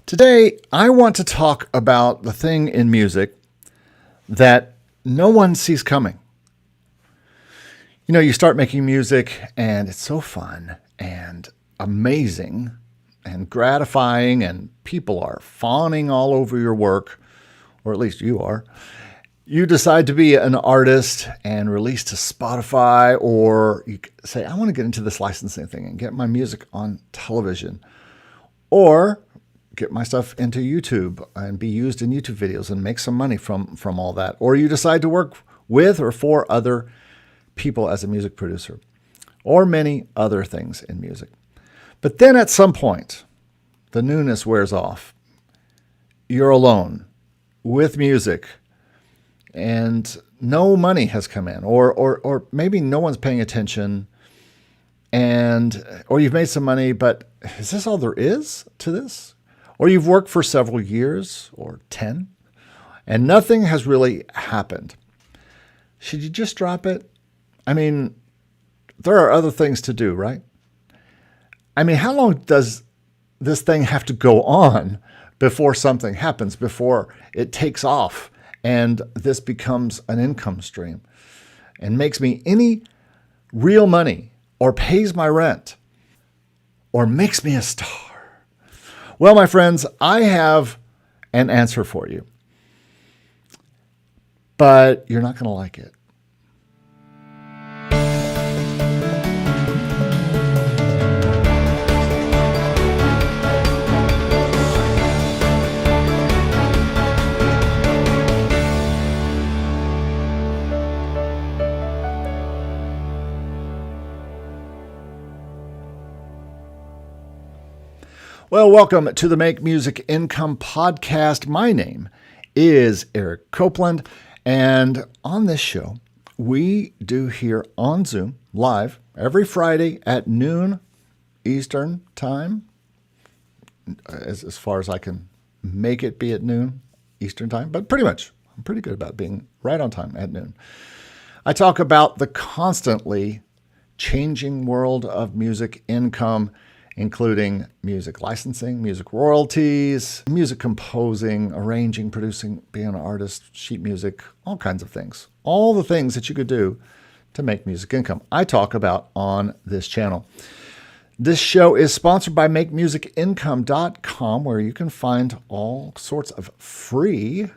Today, I want to talk about the thing in music that no one sees coming. You know, you start making music and it's so fun and amazing and gratifying, and people are fawning all over your work, or at least you are. You decide to be an artist and release to Spotify, or you say, I want to get into this licensing thing and get my music on television, or get my stuff into YouTube and be used in YouTube videos and make some money from all that. Or you decide to work with or for other people as a music producer, or many other things in music. But then at some point, the newness wears off. You're alone with music and no money has come in, or maybe no one's paying attention, or you've made some money, but is this all there is to this? Or you've worked for several years or 10 and nothing has really happened. Should you just drop it? I mean, there are other things to do, right? I mean, how long does this thing have to go on before something happens, before it takes off and this becomes an income stream and makes me any real money, or pays my rent, or makes me a star? Well, my friends, I have an answer for you, but you're not going to like it. Well, welcome to the Make Music Income podcast. My name is Eric Copeland, and on this show, we do here on Zoom live every Friday at noon Eastern time, as far as I can make it be at noon Eastern time, but pretty much I'm pretty good about being right on time at noon. I talk about the constantly changing world of music income, including music licensing, music royalties, music composing, arranging, producing, being an artist, sheet music, all kinds of things. All the things that you could do to make music income, I talk about on this channel. This show is sponsored by MakeMusicIncome.com, where you can find all sorts of free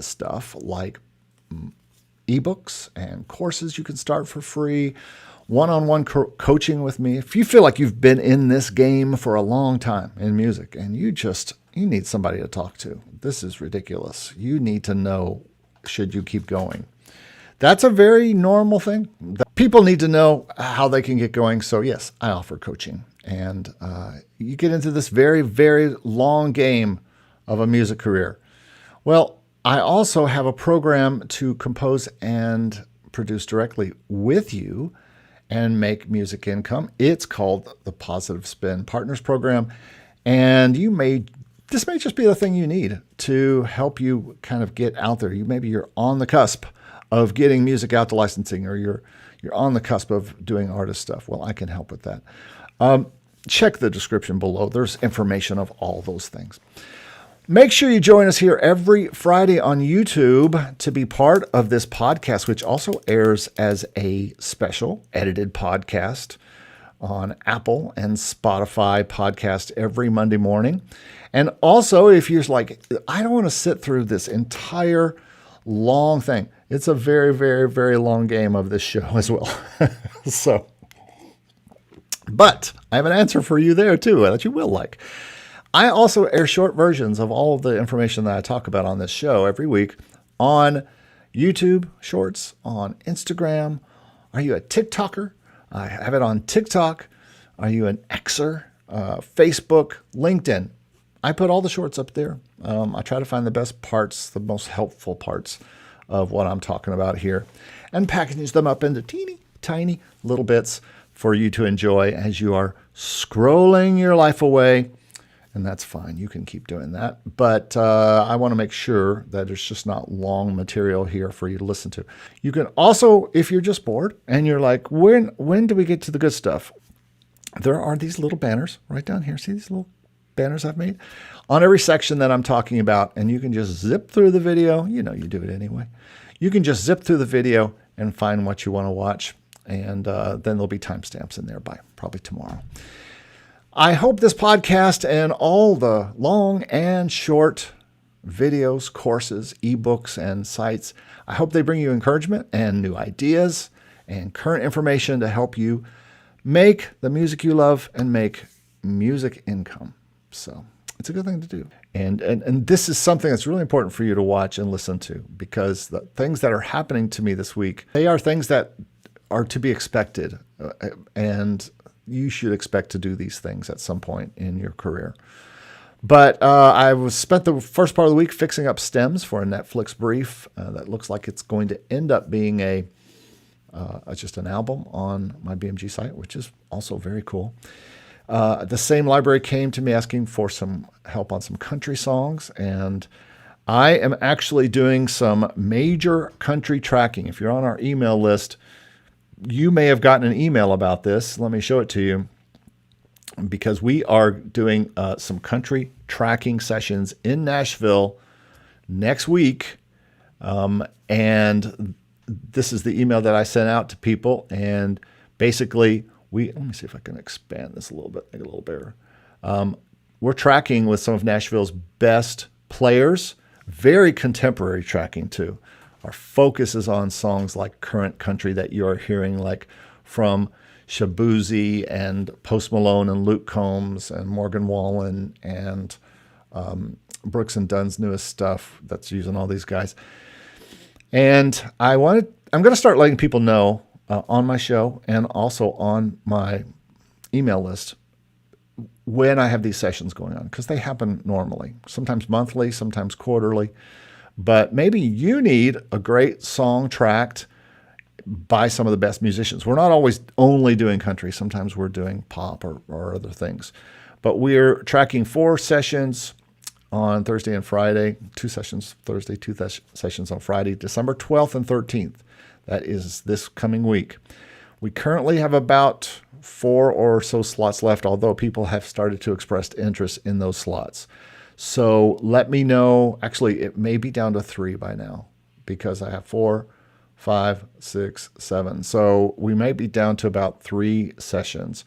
stuff like ebooks and courses you can start for free, one-on-one coaching with me. If you feel like you've been in this game for a long time in music and you need somebody to talk to, this is ridiculous. You need to know, should you keep going? That's a very normal thing. People need to know how they can get going. So yes, I offer coaching, and you get into this very, very long game of a music career. Well, I also have a program to compose and produce directly with you and make music income. It's called the Positive Spin Partners Program. And this may just be the thing you need to help you kind of get out there. Maybe you're on the cusp of getting music out to licensing, or you're on the cusp of doing artist stuff. Well, I can help with that. Check the description below. There's information of all those things. Make sure you join us here every Friday on YouTube to be part of this podcast, which also airs as a special edited podcast on Apple and Spotify podcast every Monday morning. And also, if you're like, I don't want to sit through this entire long thing. It's a very, very, very long game of this show as well. But I have an answer for you there too that you will like. I also air short versions of all of the information that I talk about on this show every week on YouTube Shorts, on Instagram. Are you a TikToker? I have it on TikTok. Are you an Xer? Facebook, LinkedIn. I put all the shorts up there. I try to find the best parts, the most helpful parts of what I'm talking about here, and package them up into teeny tiny little bits for you to enjoy as you are scrolling your life away. And that's fine. You can keep doing that. But I want to make sure that there's just not long material here for you to listen to. You can also, if you're just bored and you're like, when do we get to the good stuff? There are these little banners right down here. See these little banners I've made. On every section that I'm talking about, and you can just zip through the video. You know, you do it anyway. You can just zip through the video and find what you want to watch. And then there'll be timestamps in there by probably tomorrow. I hope this podcast and all the long and short videos, courses, ebooks, and sites, I hope they bring you encouragement and new ideas and current information to help you make the music you love and make music income. So it's a good thing to do. And this is something that's really important for you to watch and listen to, because the things that are happening to me this week, they are things that are to be expected. And you should expect to do these things at some point in your career. But I spent the first part of the week fixing up stems for a Netflix brief that looks like it's going to end up being just an album on my BMG site, which is also very cool. The same library came to me asking for some help on some country songs, and I am actually doing some major country tracking. If you're on our email list, you may have gotten an email about this. Let me show it to you, because we are doing some country tracking sessions in Nashville next week, and this is the email that I sent out to people, and basically let me see if I can expand this a little bit, make it a little bigger. We're tracking with some of Nashville's best players, very contemporary tracking too. Our focus is on songs like current country that you are hearing, like from Shabuzi and Post Malone and Luke Combs and Morgan Wallen and Brooks and Dunn's newest stuff that's using all these guys. And I'm going to start letting people know on my show and also on my email list when I have these sessions going on, because they happen normally, sometimes monthly, sometimes quarterly. But maybe you need a great song tracked by some of the best musicians. We're not always only doing country. Sometimes we're doing pop or other things. But we're tracking 4 sessions on Thursday and Friday, 2 sessions Thursday, 2 sessions on Friday, December 12th and 13th. That is this coming week. We currently have about 4 or so slots left, although people have started to express interest in those slots. So let me know. Actually, it may be down to 3 by now, because I have 4, 5, 6, 7. So we may be down to about 3 sessions.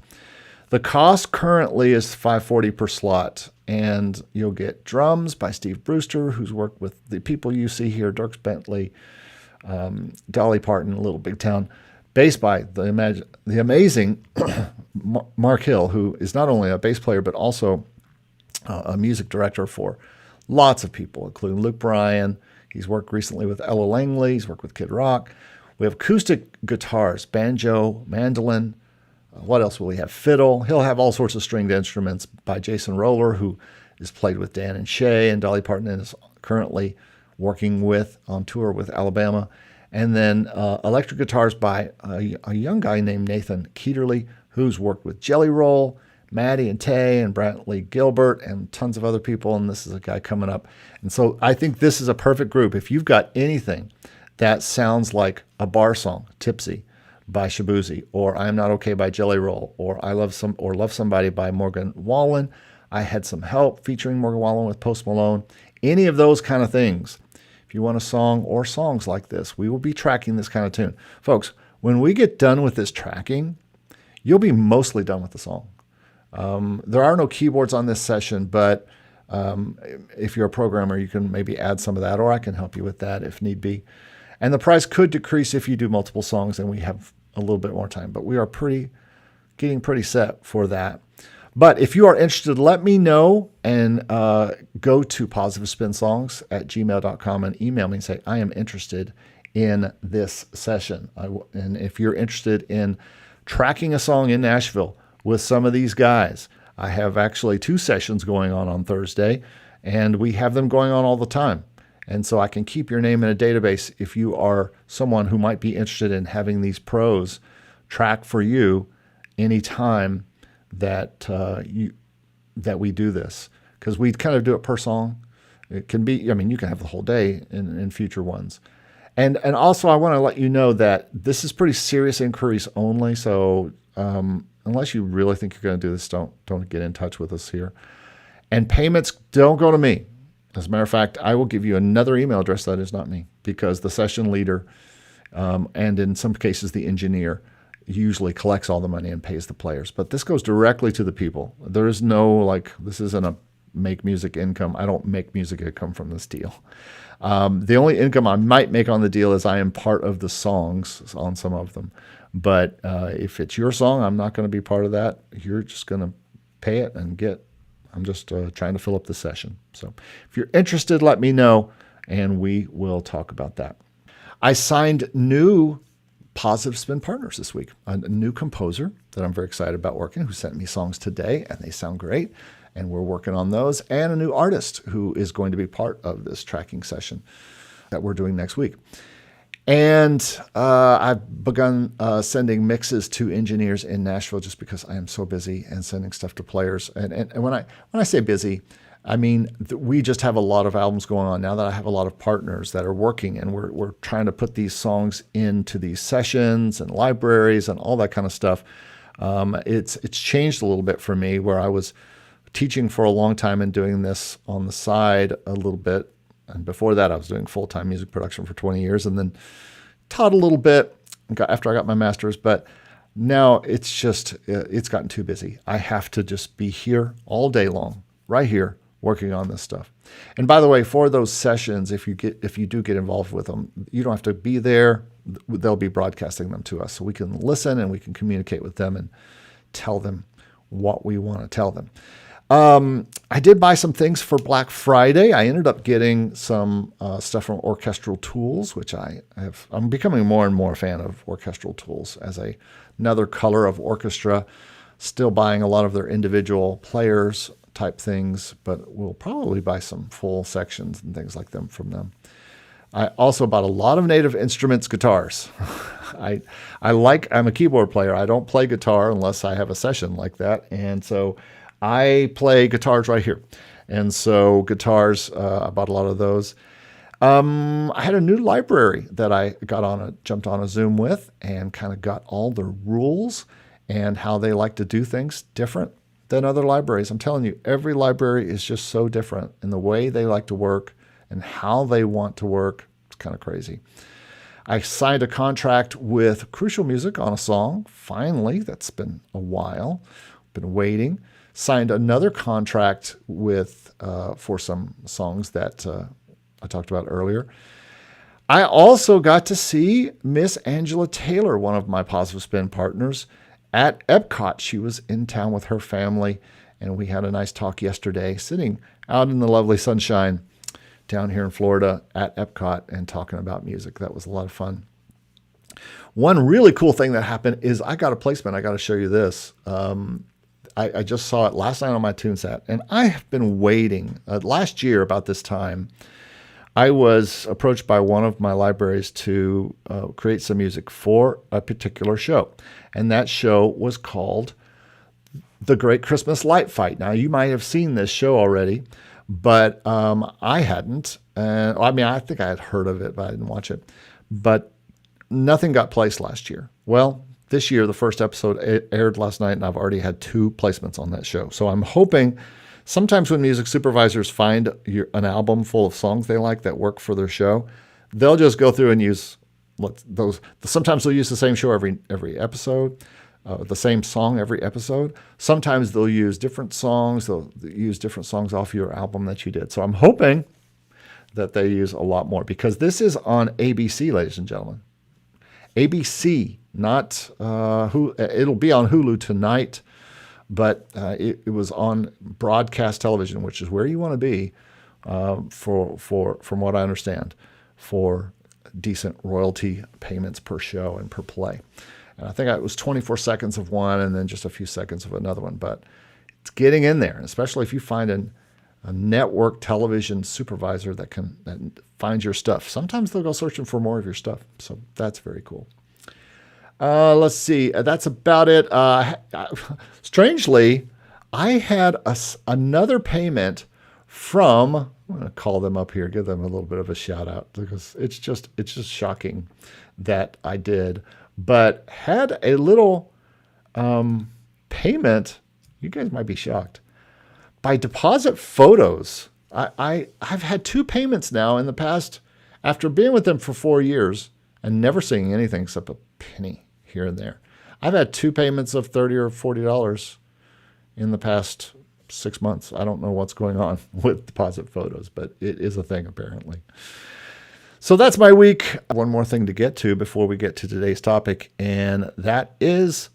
The cost currently is $540 per slot, and you'll get drums by Steve Brewster, who's worked with the people you see here, Dierks Bentley, Dolly Parton, Little Big Town. Bass by the amazing Mark Hill, who is not only a bass player but also a music director for lots of people, including Luke Bryan. He's worked recently with Ella Langley. He's worked with Kid Rock. We have acoustic guitars, banjo, mandolin. What else will he have? Fiddle. He'll have all sorts of stringed instruments by Jason Roller, who has played with Dan and Shay, and Dolly Parton is currently working on tour with Alabama. And then electric guitars by a young guy named Nathan Keeterly, who's worked with Jelly Roll, Maddie and Tay and Brantley Gilbert and tons of other people. And this is a guy coming up. And so I think this is a perfect group. If you've got anything that sounds like a bar song, Tipsy by Shabuzi, or I'm Not Okay by Jelly Roll, or Love Somebody by Morgan Wallen, I Had Some Help featuring Morgan Wallen with Post Malone, any of those kind of things. If you want a song or songs like this, we will be tracking this kind of tune. Folks, when we get done with this tracking, you'll be mostly done with the song. There are no keyboards on this session, but if you're a programmer, you can maybe add some of that, or I can help you with that if need be. And the price could decrease if you do multiple songs and we have a little bit more time, but we are getting pretty set for that. But if you are interested, let me know, and go to positivespinsongs@gmail.com and email me and say, I am interested in this session. And if you're interested in tracking a song in Nashville with some of these guys, I have actually 2 sessions going on Thursday, and we have them going on all the time. And so I can keep your name in a database if you are someone who might be interested in having these pros track for you anytime that we do this, because we kind of do it per song. It can be, you can have the whole day in future ones. And also I want to let you know that this is pretty serious inquiries only. So unless you really think you're going to do this, don't get in touch with us here. And payments don't go to me. As a matter of fact, I will give you another email address that is not me, because the session leader and in some cases the engineer usually collects all the money and pays the players. But this goes directly to the people. There is no, this isn't a make music income. I don't make music income from this deal. The only income I might make on the deal is I am part of the songs on some of them. But if it's your song, I'm not going to be part of that. You're just going to pay it and I'm just trying to fill up the session. So if you're interested, let me know, and we will talk about that. I signed new Positive Spin partners this week. A new composer that I'm very excited about working, who sent me songs today, and they sound great, and we're working on those, and a new artist who is going to be part of this tracking session that we're doing next week. And I've begun sending mixes to engineers in Nashville just because I am so busy, and sending stuff to players. And when I say busy, I mean we just have a lot of albums going on now that I have a lot of partners that are working, and we're trying to put these songs into these sessions and libraries and all that kind of stuff. It's changed a little bit for me, where I was teaching for a long time and doing this on the side a little bit. And before that, I was doing full-time music production for 20 years, and then taught a little bit after I got my master's. But now it's gotten too busy. I have to just be here all day long, right here, working on this stuff. And by the way, for those sessions, if you do get involved with them, you don't have to be there. They'll be broadcasting them to us, so we can listen and we can communicate with them and tell them what we want to tell them. I did buy some things for Black Friday. I ended up getting some stuff from Orchestral Tools, which I'm becoming more and more a fan of Orchestral Tools as another color of orchestra. Still buying a lot of their individual players type things, but we'll probably buy some full sections and things like them from them. I also bought a lot of Native Instruments guitars. I'm a keyboard player. I don't play guitar unless I have a session like that, and so I play guitars right here. And so guitars, I bought a lot of those. I had a new library that I jumped on a Zoom with, and kind of got all the rules and how they like to do things different than other libraries. I'm telling you, every library is just so different in the way they like to work and how they want to work. It's kind of crazy. I signed a contract with Crucial Music on a song. Finally, that's been a while. Been waiting. Signed another contract for some songs that I talked about earlier. I also got to see Miss Angela Taylor, one of my Positive Spin partners, at Epcot. She was in town with her family, and we had a nice talk yesterday, sitting out in the lovely sunshine down here in Florida at Epcot and talking about music. That was a lot of fun. One really cool thing that happened is I got a placement. I got to show you this. I just saw it last night on my TuneSat, and I have been waiting. Last year, about this time, I was approached by one of my libraries to create some music for a particular show, and that show was called The Great Christmas Light Fight. Now, you might have seen this show already, but I hadn't. I think I had heard of it, but I didn't watch it. But nothing got placed last year. Well, this year, the first episode aired last night, and I've already had 2 placements on that show. So I'm hoping sometimes when music supervisors find an album full of songs they like that work for their show, they'll just go through and use those. Sometimes they'll use the same show every episode, the same song every episode. Sometimes they'll use different songs. They'll use different songs off your album that you did. So I'm hoping that they use a lot more, because this is on ABC, ladies and gentlemen. ABC. Not it'll be on Hulu tonight, but it was on broadcast television, which is where you want to be from what I understand, for decent royalty payments per show and per play. And I think it was 24 seconds of one and then just a few seconds of another one, but it's getting in there, especially if you find a network television supervisor that finds your stuff. Sometimes they'll go searching for more of your stuff, so that's very cool. Let's see. That's about it. Strangely, I had another payment from, I'm going to call them up here, give them a little bit of a shout out, because it's just shocking that I did, but had a little payment. You guys might be shocked. by deposit photos. I've had 2 payments now in the past, after being with them for 4 years and never seeing anything except a penny here and there. I've had 2 payments of $30 or $40 in the past 6 months. I don't know what's going on with deposit photos, but it is a thing apparently. So that's my week. One more thing to get to before we get to today's topic, and that is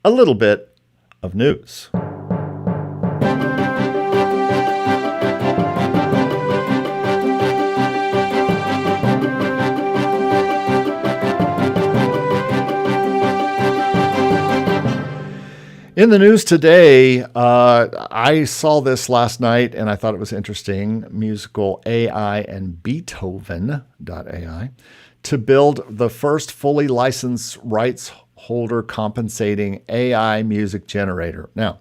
a little bit of news. In the news today, I saw this last night and I thought it was interesting. Musical AI and Beethoven.ai to build the first fully licensed rights holder compensating AI music generator. Now,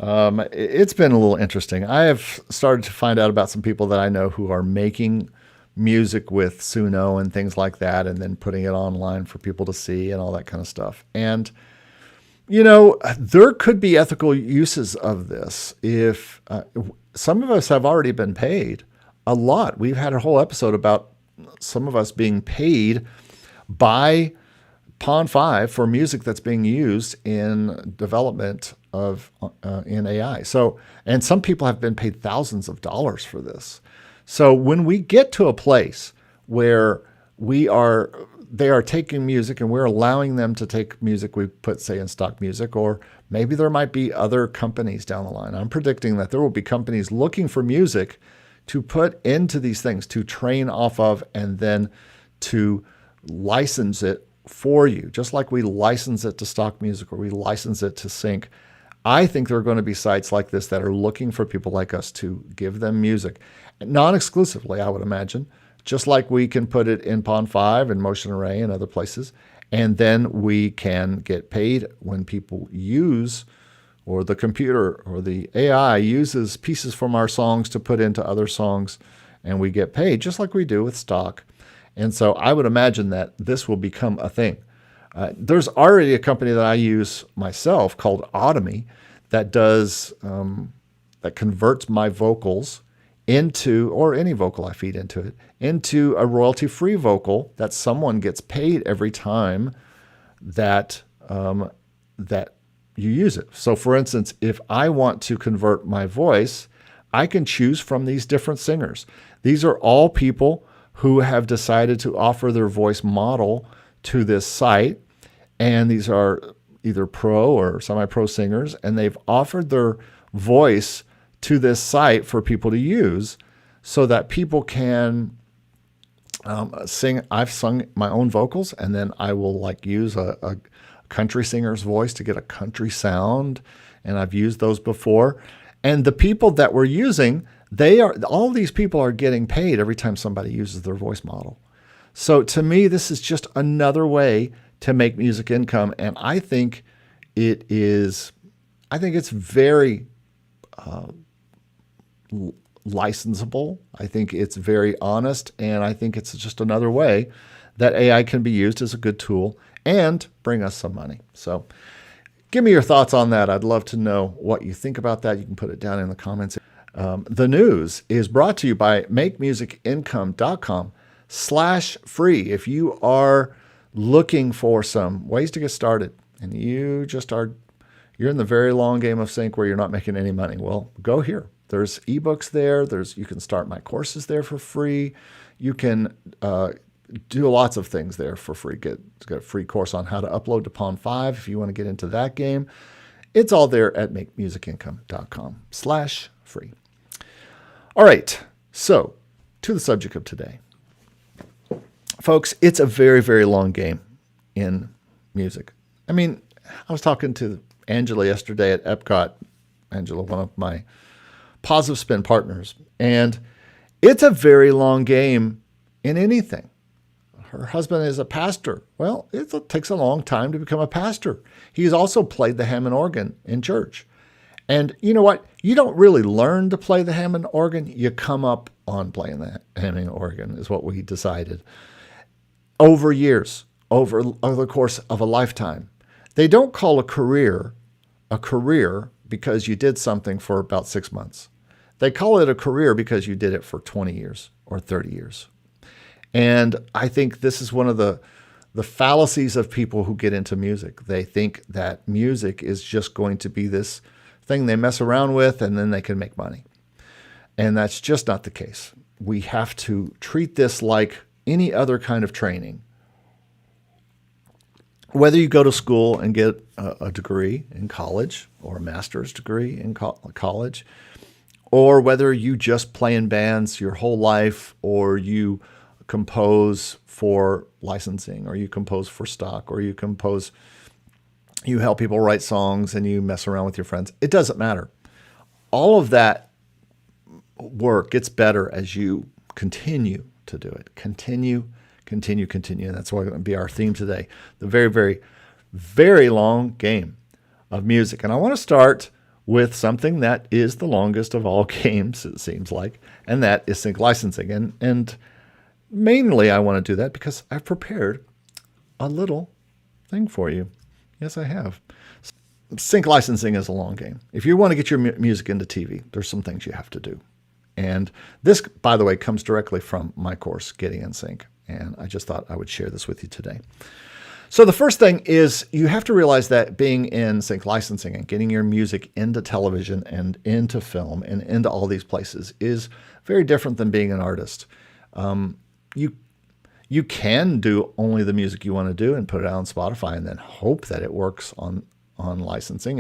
it's been a little interesting. I have started to find out about some people that I know who are making music with Suno and things like that, and then putting it online for people to see and all that kind of stuff. And there could be ethical uses of this. If some of us have already been paid a lot. We've had a whole episode about some of us being paid by Pond 5 for music that's being used in development of in AI. So, and some people have been paid thousands of dollars for this. So when we get to a place where they are taking music and we're allowing them to take music we put, say, in stock music, or maybe there might be other companies down the line. I'm predicting that there will be companies looking for music to put into these things, to train off of, and then to license it for you, just like we license it to stock music or we license it to sync. I think there are going to be sites like this that are looking for people like us to give them music, non-exclusively, I would imagine, just like we can put it in Pond 5 and Motion Array and other places. And then we can get paid when people use, or the computer or the AI uses pieces from our songs to put into other songs, and we get paid just like we do with stock. And so I would imagine that this will become a thing. There's already a company that I use myself called Automy that does, that converts my vocals into, or any vocal I feed into it, into a royalty-free vocal that someone gets paid every time that that you use it. So for instance, if I want to convert my voice, I can choose from these different singers. These are all people who have decided to offer their voice model to this site, and these are either pro or semi-pro singers, and they've offered their voice to this site for people to use so that people can sing. I've sung my own vocals, and then I will use a country singer's voice to get a country sound, and I've used those before. And the people that we're using, all these people are getting paid every time somebody uses their voice model. So to me, this is just another way to make music income, and I think it's very licensable. I think it's very honest, and I think it's just another way that AI can be used as a good tool and bring us some money. So give me your thoughts on that. I'd love to know what you think about that. You can put it down in the comments. The news is brought to you by makemusicincome.com/free. If you are looking for some ways to get started and you're in the very long game of sync where you're not making any money, well, go here. There's ebooks there. You can start my courses there for free. You can do lots of things there for free. Get a free course on how to upload to Pond 5 if you want to get into that game. It's all there at makemusicincome.com/free. All right, so to the subject of today. Folks, it's a very, very long game in music. I mean, I was talking to Angela yesterday at Epcot. Angela, one of my Positive Spin partners. And it's a very long game in anything. Her husband is a pastor. Well, it takes a long time to become a pastor. He's also played the Hammond organ in church. And you know what? You don't really learn to play the Hammond organ. You come up on playing the Hammond organ is what we decided. Over years, over the course of a lifetime. They don't call a career because you did something for about 6 months. They call it a career because you did it for 20 years or 30 years. And I think this is one of the fallacies of people who get into music. They think that music is just going to be this thing they mess around with and then they can make money. And that's just not the case. We have to treat this like any other kind of training. Whether you go to school and get a degree in college or a master's degree in college, or whether you just play in bands your whole life, or you compose for licensing, or you compose for stock, or you help people write songs and you mess around with your friends. It doesn't matter. All of that work gets better as you continue to do it. Continue. And that's why it's going to be our theme today. The very, very, very long game of music. And I want to start with something that is the longest of all games, it seems like, and that is sync licensing. And mainly I want to do that because I've prepared a little thing for you. Yes, I have. Sync licensing is a long game. If you want to get your music into TV, there's some things you have to do. And this, by the way, comes directly from my course, Getting in Sync. And I just thought I would share this with you today. So the first thing is you have to realize that being in sync licensing and getting your music into television and into film and into all these places is very different than being an artist. You can do only the music you want to do and put it out on Spotify and then hope that it works on licensing.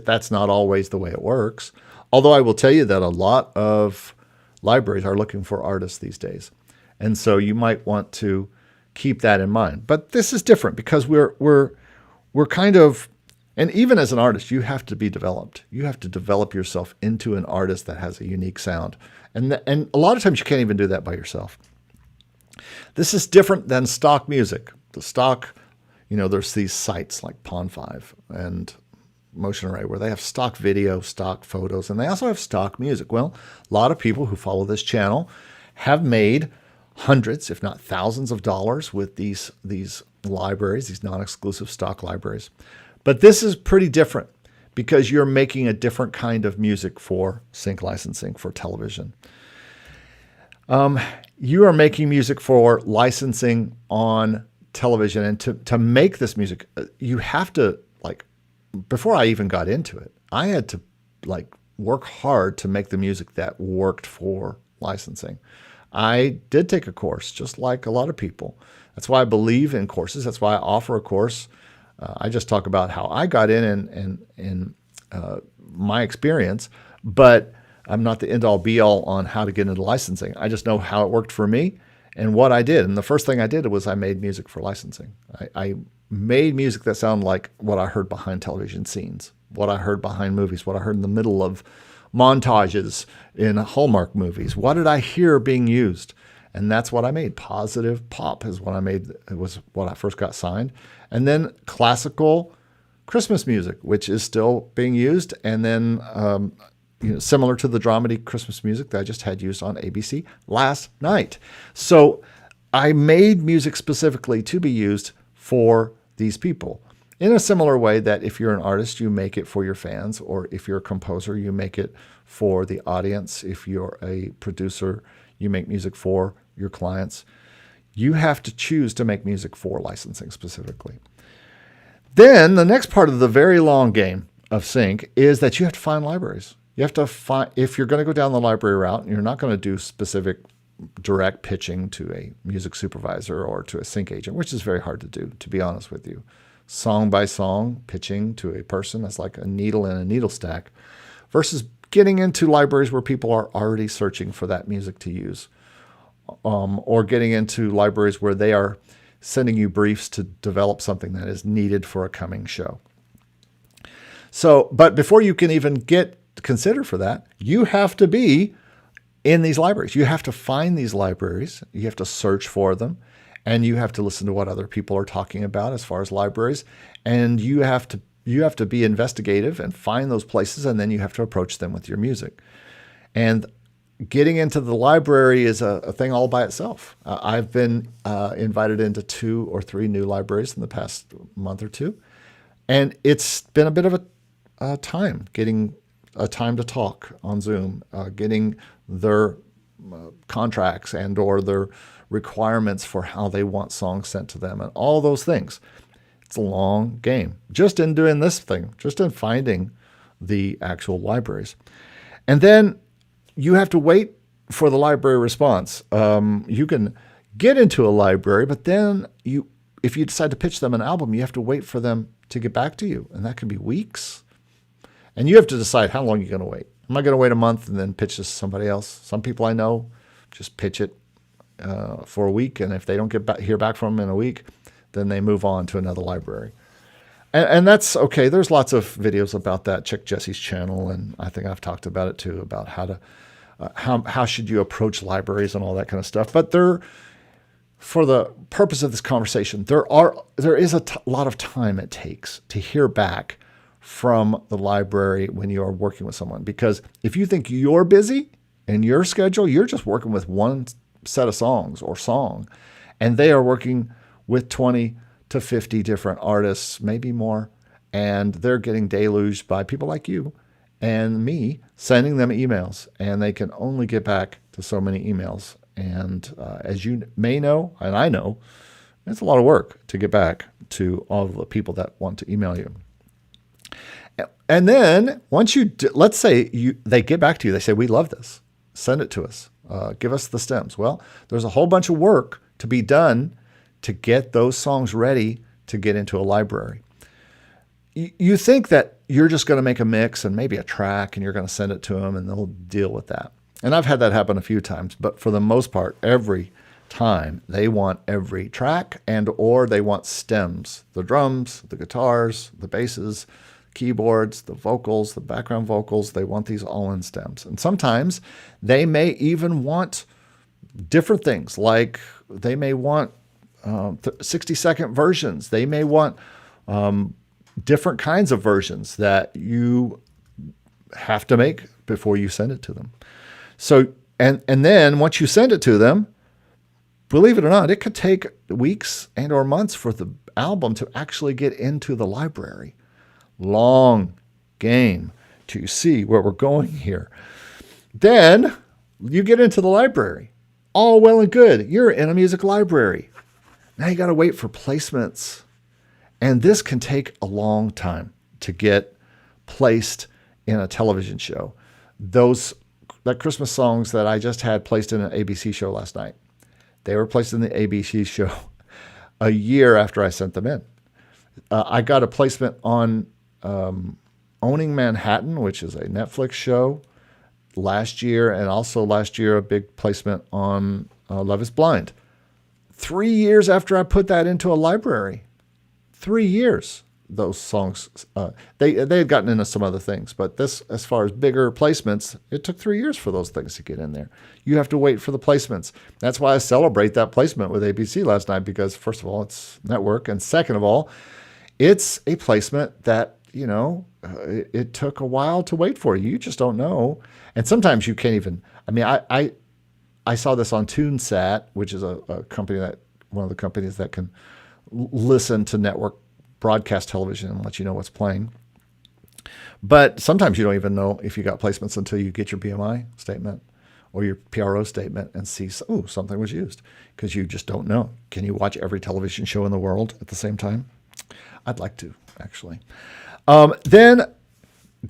That's not always the way it works. Although I will tell you that a lot of libraries are looking for artists these days. And so you might want to keep that in mind. But this is different because we're kind of, and even as an artist, you have to be developed. You have to develop yourself into an artist that has a unique sound. And a lot of times you can't even do that by yourself. This is different than stock music. The stock, there's these sites like Pond5 and Motion Array where they have stock video, stock photos, and they also have stock music. Well, a lot of people who follow this channel have made hundreds, if not thousands of dollars with these libraries, these non-exclusive stock libraries. But this is pretty different because you're making a different kind of music for sync licensing for television. You are making music for licensing on television. And to make this music, you have to, before I even got into it, I had to work hard to make the music that worked for licensing. I did take a course, just like a lot of people. That's why I believe in courses. That's why I offer a course. I just talk about how I got in my experience, but I'm not the end-all be-all on how to get into licensing. I just know how it worked for me and what I did. And the first thing I did was I made music for licensing. I made music that sounded like what I heard behind television scenes, what I heard behind movies, what I heard in the middle of montages in Hallmark movies. What did I hear being used? And that's what I made. Positive pop is what I made. It was what I first got signed. And then classical Christmas music, which is still being used. And then similar to the dramedy Christmas music that I just had used on ABC last night. So I made music specifically to be used for these people. In a similar way that if you're an artist, you make it for your fans, or if you're a composer, you make it for the audience. If you're a producer, you make music for your clients. You have to choose to make music for licensing specifically. Then the next part of the very long game of sync is that you have to find libraries. You have to find, if you're going to go down the library route, and you're not going to do specific direct pitching to a music supervisor or to a sync agent, which is very hard to do, to be honest with you. Song by song pitching to a person that's like a needle in a needle stack versus getting into libraries where people are already searching for that music to use, or getting into libraries where they are sending you briefs to develop something that is needed for a coming show. So, but before you can even consider for that, you have to be in these libraries. You have to find these libraries. You have to search for them. And you have to listen to what other people are talking about as far as libraries. And you have to be investigative and find those places, and then you have to approach them with your music. And getting into the library is a thing all by itself. I've been invited into 2 or 3 new libraries in the past month or two. And it's been a bit of time, getting a time to talk on Zoom, getting their contracts and or their requirements for how they want songs sent to them and all those things. It's a long game just in doing this thing, just in finding the actual libraries. And then you have to wait for the library response. You can get into a library, but then if you decide to pitch them an album, you have to wait for them to get back to you. And that can be weeks. And you have to decide how long you're going to wait. Am I going to wait a month and then pitch this to somebody else? Some people I know just pitch it for a week, and if they don't hear back from them in a week, then they move on to another library. And that's okay. There's lots of videos about that. Check Jesse's channel, and I think I've talked about it too, about how should you approach libraries and all that kind of stuff. But for the purpose of this conversation, there is a lot of time it takes to hear back from the library when you are working with someone. Because if you think you're busy in your schedule, you're just working with one set of songs or song, and they are working with 20 to 50 different artists, maybe more, and they're getting deluged by people like you and me sending them emails, and they can only get back to so many emails. And as you may know, and I know, it's a lot of work to get back to all the people that want to email you. And then once let's say they get back to you, they say, we love this, send it to us, give us the stems. Well, there's a whole bunch of work to be done to get those songs ready to get into a library. You think that you're just going to make a mix and maybe a track and you're going to send it to them and they'll deal with that. And I've had that happen a few times, but for the most part, every time they want every track or they want stems, the drums, the guitars, the basses, keyboards, the vocals, the background vocals, they want these all in stems. And sometimes they may even want different things, like they may want 60-second versions. They may want different kinds of versions that you have to make before you send it to them. So, and then once you send it to them, believe it or not, it could take weeks and or months for the album to actually get into the library. Long game to see where we're going here. Then you get into the library. All well and good. You're in a music library. Now you got to wait for placements. And this can take a long time to get placed in a television show. That Christmas songs that I just had placed in an ABC show last night, they were placed in the ABC show a year after I sent them in. I got a placement on Owning Manhattan, which is a Netflix show, last year, and also last year a big placement on Love is Blind. 3 years after I put that into a library. 3 years. Those songs, they had gotten into some other things, but this, as far as bigger placements, it took 3 years for those things to get in there. You have to wait for the placements. That's why I celebrate that placement with ABC last night, because first of all, it's network, and second of all, it's a placement that, it took a while to wait for. You just don't know. And sometimes you can't even, I saw this on TuneSat, which is a company one of the companies that can listen to network broadcast television and let you know what's playing. But sometimes you don't even know if you got placements until you get your BMI statement or your PRO statement and see, something was used, because you just don't know. Can you watch every television show in the world at the same time? I'd like to, actually. Then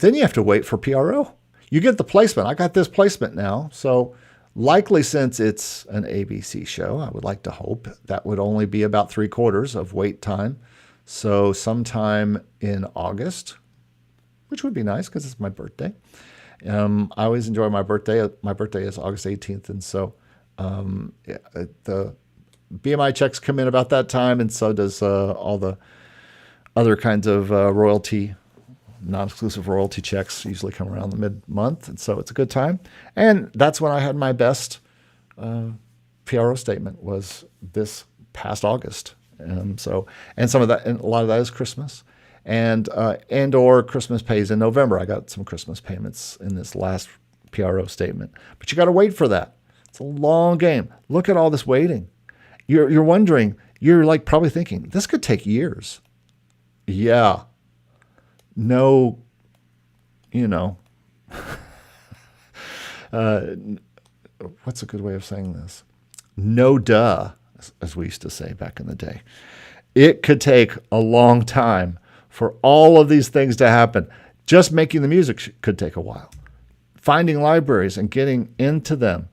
you have to wait for PRO. You get the placement. I got this placement now. So likely, since it's an ABC show, I would like to hope that would only be about 3/4 of wait time. So sometime in August, which would be nice because it's my birthday. I always enjoy my birthday. My birthday is August 18th. And so the BMI checks come in about that time, and so does all the other kinds of non-exclusive royalty checks usually come around the mid-month. And so it's a good time. And that's when I had my best PRO statement, was this past August. And some of that, and a lot of that is Christmas, and or Christmas pays in November. I got some Christmas payments in this last PRO statement, but you got to wait for that. It's a long game. Look at all this waiting. You're wondering. You're like probably thinking this could take years. Yeah. No you know, what's a good way of saying this? No duh, as we used to say back in the day. It could take a long time for all of these things to happen. Just making the music could take a while. Finding libraries and getting into them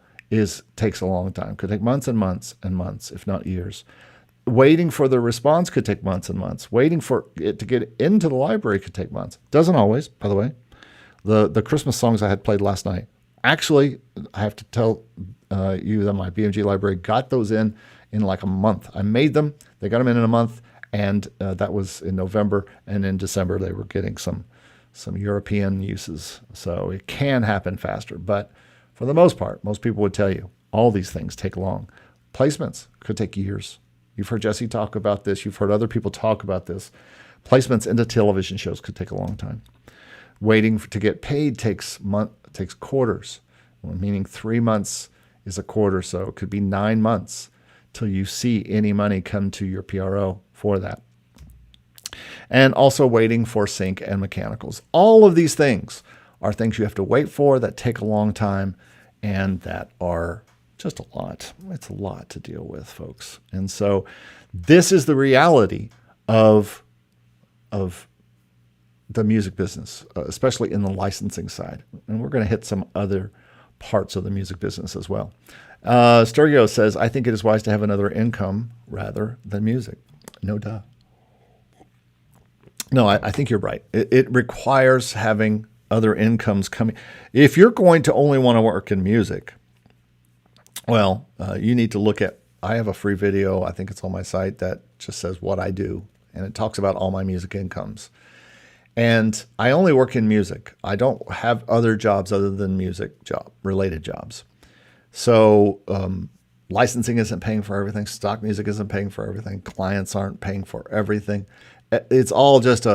takes a long time. Could take months and months and months, if not years. Waiting for the response could take months and months. Waiting for it to get into the library could take months. Doesn't always, by the way. The Christmas songs I had played last night, actually, I have to tell you that my BMG library got those in like a month. I made them. They got them in a month, and that was in November. And in December, they were getting some European uses. So it can happen faster. But for the most part, most people would tell you all these things take long. Placements could take years. You've heard Jesse talk about this. You've heard other people talk about this. Placements into television shows could take a long time. Waiting to get paid takes quarters, meaning 3 months is a quarter. So it could be 9 months till you see any money come to your PRO for that. And also waiting for sync and mechanicals. All of these things are things you have to wait for that take a long time and that are just a lot. It's a lot to deal with, folks. And so this is the reality of the music business, especially in the licensing side. And we're going to hit some other parts of the music business as well. Sturgio says, I think it is wise to have another income rather than music. No duh. No, I think you're right. It requires having other incomes coming. If you're going to only want to work in music, well, you need to look at, I have a free video, I think it's on my site, that just says what I do. And it talks about all my music incomes. And I only work in music. I don't have other jobs other than related jobs. So licensing isn't paying for everything. Stock music isn't paying for everything. Clients aren't paying for everything. It's all just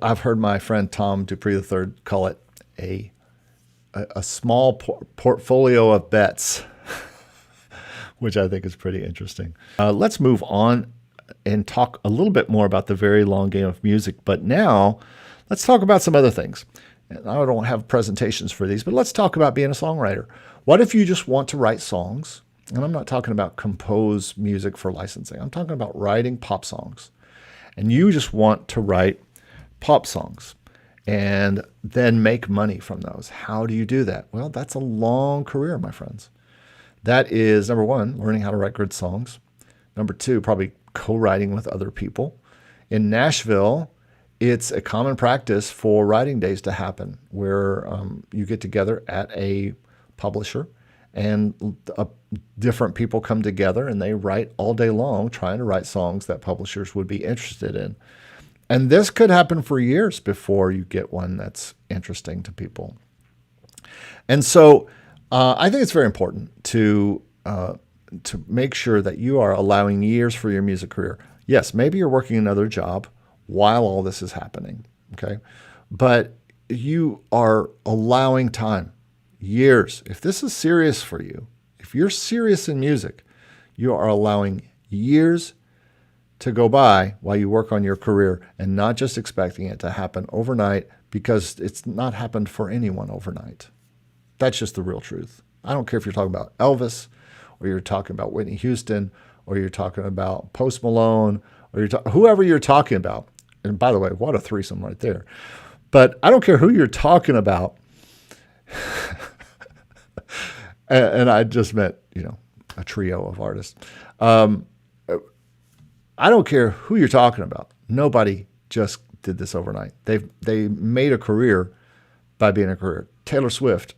I've heard my friend Tom Dupree III call it a small portfolio of bets, which I think is pretty interesting. Let's move on and talk a little bit more about the very long game of music. But now let's talk about some other things. And I don't have presentations for these, but let's talk about being a songwriter. What if you just want to write songs? And I'm not talking about compose music for licensing. I'm talking about writing pop songs. And you just want to write pop songs and then make money from those. How do you do that? Well, that's a long career, my friends. That is, number one, learning how to write good songs. Number two, probably co-writing with other people. In Nashville, it's a common practice for writing days to happen where you get together at a publisher and different people come together and they write all day long trying to write songs that publishers would be interested in. And this could happen for years before you get one that's interesting to people. And so I think it's very important to make sure that you are allowing years for your music career. Yes, maybe you're working another job while all this is happening, okay? But you are allowing time, years. If this is serious for you, if you're serious in music, you are allowing years to go by while you work on your career and not just expecting it to happen overnight, because it's not happened for anyone overnight. That's just the real truth. I don't care if you're talking about Elvis or you're talking about Whitney Houston or you're talking about Post Malone or whoever you're talking about. And by the way, what a threesome right there. But I don't care who you're talking about. And I just meant, a trio of artists. I don't care who you're talking about. Nobody just did this overnight. They made a career by being a career. Taylor Swift,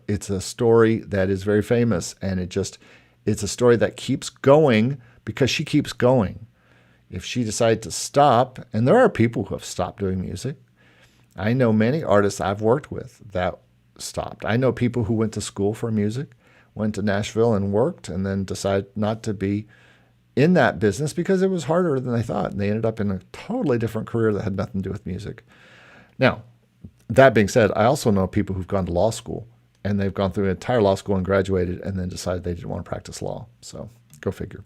it's a story that is very famous, and it's a story that keeps going because she keeps going. If she decided to stop, and there are people who have stopped doing music. I know many artists I've worked with that stopped. I know people who went to school for music, went to Nashville and worked, and then decided not to be in that business because it was harder than they thought. And they ended up in a totally different career that had nothing to do with music. Now, that being said, I also know people who've gone to law school and they've gone through an entire law school and graduated and then decided they didn't want to practice law. So go figure.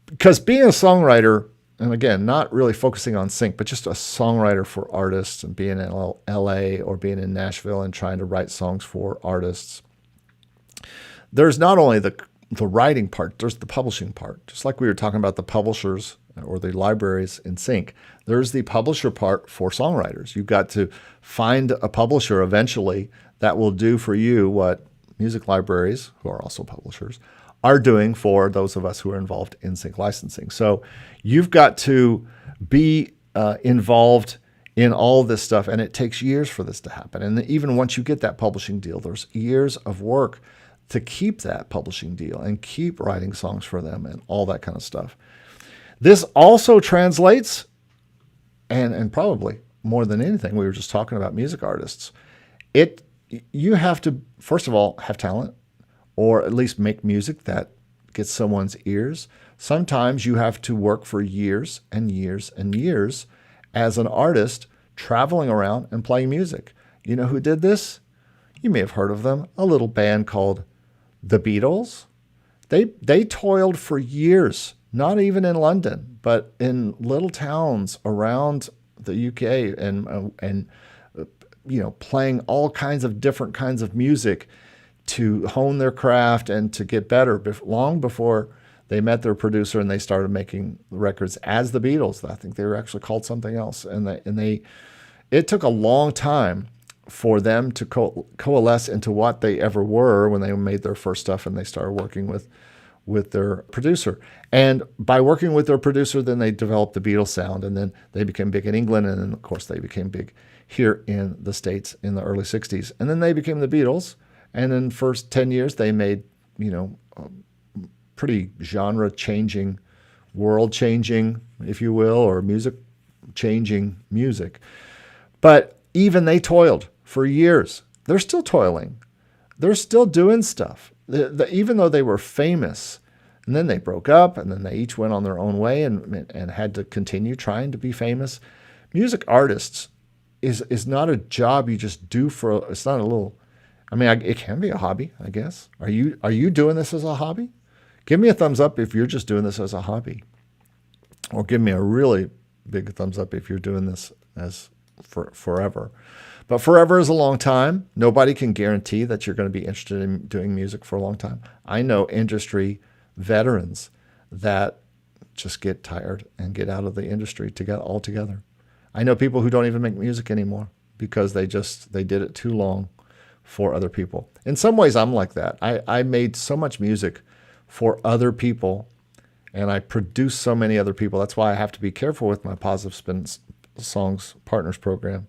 Because being a songwriter, and again, not really focusing on sync, but just a songwriter for artists and being in LA or being in Nashville and trying to write songs for artists. There's not only the writing part, there's the publishing part. Just like we were talking about the publishers or the libraries in sync, there's the publisher part for songwriters. You've got to find a publisher eventually that will do for you what music libraries, who are also publishers, are doing for those of us who are involved in sync licensing. So you've got to be involved in all this stuff, and it takes years for this to happen. And even once you get that publishing deal, there's years of work to keep that publishing deal and keep writing songs for them and all that kind of stuff. This also translates, and probably more than anything, we were just talking about music artists. You have to, first of all, have talent, or at least make music that gets someone's ears. Sometimes you have to work for years and years and years as an artist, traveling around and playing music. You know who did this? You may have heard of them, a little band called the Beatles. They toiled for years, not even in London, but in little towns around the UK and playing all kinds of different kinds of music to hone their craft and to get better long before they met their producer and they started making records as the Beatles. I think they were actually called something else. It took a long time for them to coalesce into what they ever were when they made their first stuff and they started working with their producer. And by working with their producer, then they developed the Beatles sound, and then they became big in England, and then of course they became big here in the States in the early 60s. And then they became the Beatles, and in the first 10 years they made, pretty genre-changing, world-changing, if you will, or music-changing music. But even they toiled for years. They're still toiling. They're still doing stuff. Even though they were famous, and then they broke up, and then they each went on their own way and had to continue trying to be famous. Music artists is not a job you just do for. It's not a little. It can be a hobby, I guess. Are you doing this as a hobby? Give me a thumbs up if you're just doing this as a hobby, or give me a really big thumbs up if you're doing this as for forever. But forever is a long time. Nobody can guarantee that you're going to be interested in doing music for a long time. I know industry veterans that just get tired and get out of the industry altogether. I know people who don't even make music anymore because they did it too long for other people. In some ways, I'm like that. I made so much music for other people, and I produce so many other people. That's why I have to be careful with my Positive Spin Songs Partners program,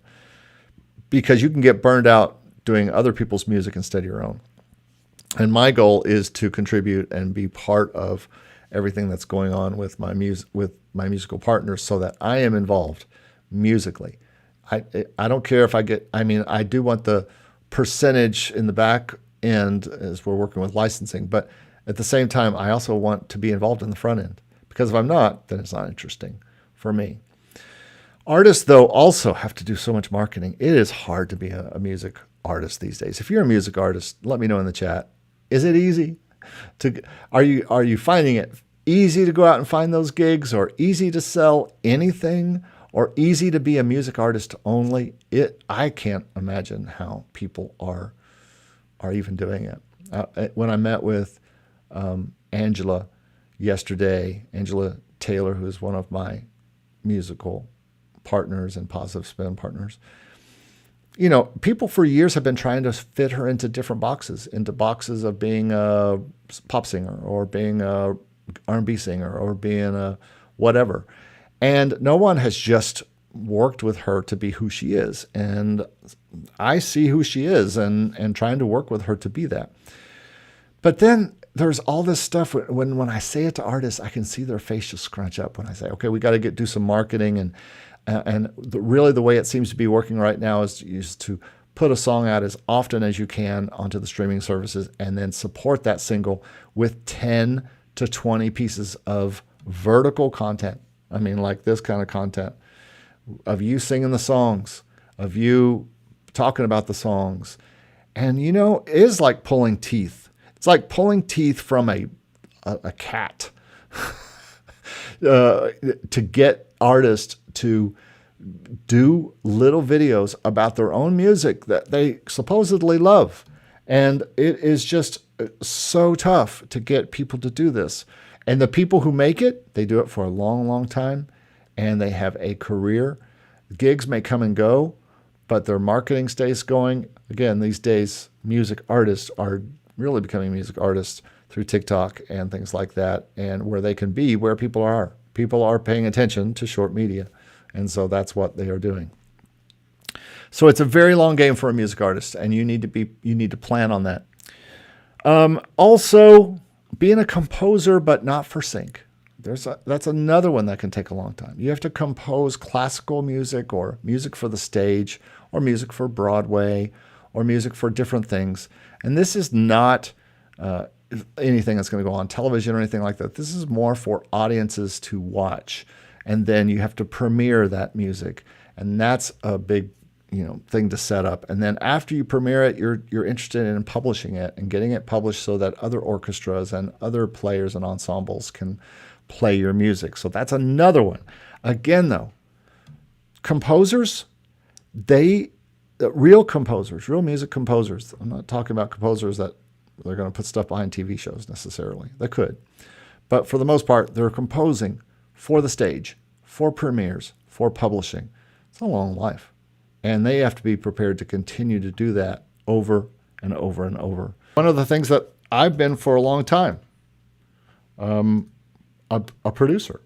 because you can get burned out doing other people's music instead of your own. And my goal is to contribute and be part of everything that's going on with my musical partners, so that I am involved musically. I don't care if I do want the percentage in the back end as we're working with licensing, but at the same time, I also want to be involved in the front end, because if I'm not, then it's not interesting for me. Artists, though, also have to do so much marketing. It is hard to be a music artist these days. If you're a music artist, let me know in the chat. Is it easy? Are you finding it easy to go out and find those gigs, or easy to sell anything, or easy to be a music artist only? I can't imagine how people are even doing it. When I met with Angela yesterday, Angela Taylor, who is one of my musical partners and Positive Spin partners, people for years have been trying to fit her into different boxes of being a pop singer, or being a R&B singer, or being a whatever. And no one has just worked with her to be who she is. And I see who she is and trying to work with her to be that. But then there's all this stuff. When I say it to artists, I can see their face just scrunch up when I say, okay, we got to do some marketing. Really the way it seems to be working right now is to put a song out as often as you can onto the streaming services, and then support that single with 10 to 20 pieces of vertical content. Like this kind of content of you singing the songs, of you talking about the songs. And, it is like pulling teeth. It's like pulling teeth from a cat. to get artists to do little videos about their own music that they supposedly love. And it is just so tough to get people to do this. And the people who make it, they do it for a long, long time, and they have a career. Gigs may come and go, but their marketing stays going. Again, these days, music artists are really becoming music artists through TikTok and things like that, and where they can be where people are. People are paying attention to short media, and so that's what they are doing. So it's a very long game for a music artist, and you need to plan on that. Also, being a composer, but not for sync. That's another one that can take a long time. You have to compose classical music or music for the stage or music for Broadway or music for different things. And this is not anything that's going to go on television or anything like that. This is more for audiences to watch. And then you have to premiere that music. And that's a big thing to set up. And then after you premiere it, you're interested in publishing it and getting it published so that other orchestras and other players and ensembles can play your music. So that's another one. Again, though, composers, real music composers, I'm not talking about composers that they're going to put stuff behind TV shows necessarily. They could. But for the most part, they're composing for the stage, for premieres, for publishing. It's a long life. And they have to be prepared to continue to do that over and over and over. One of the things that I've been for a long time, a producer.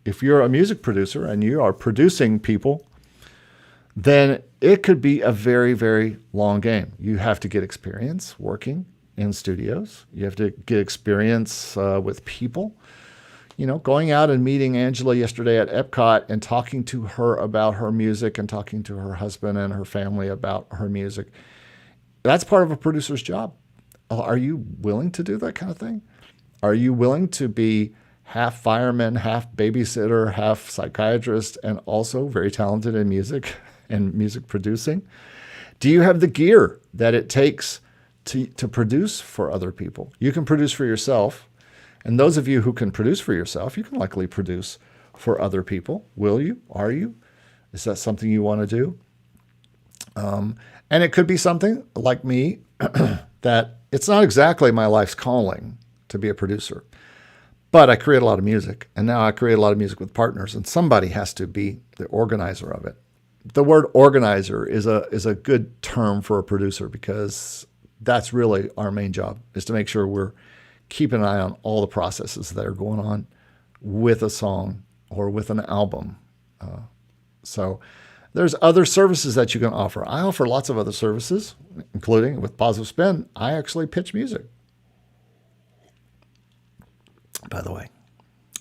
If you're a music producer and you are producing people, then it could be a very, very long game. You have to get experience working in studios. You have to get experience with people. Going out and meeting Angela yesterday at Epcot and talking to her about her music and talking to her husband and her family about her music. That's part of a producer's job. Are you willing to do that kind of thing? Are you willing to be half fireman, half babysitter, half psychiatrist, and also very talented in music and music producing? Do you have the gear that it takes to produce for other people? You can produce for yourself. And those of you who can produce for yourself, you can likely produce for other people. Will you? Are you? Is that something you want to do? And it could be something like me that it's not exactly my life's calling to be a producer. But I create a lot of music, and now I create a lot of music with partners, and somebody has to be the organizer of it. The word organizer is a good term for a producer because that's really our main job, is to make sure we're keeping an eye on all the processes that are going on with a song or with an album. So there's other services that you can offer. I offer lots of other services, including with Positive Spin, I actually pitch music. By the way,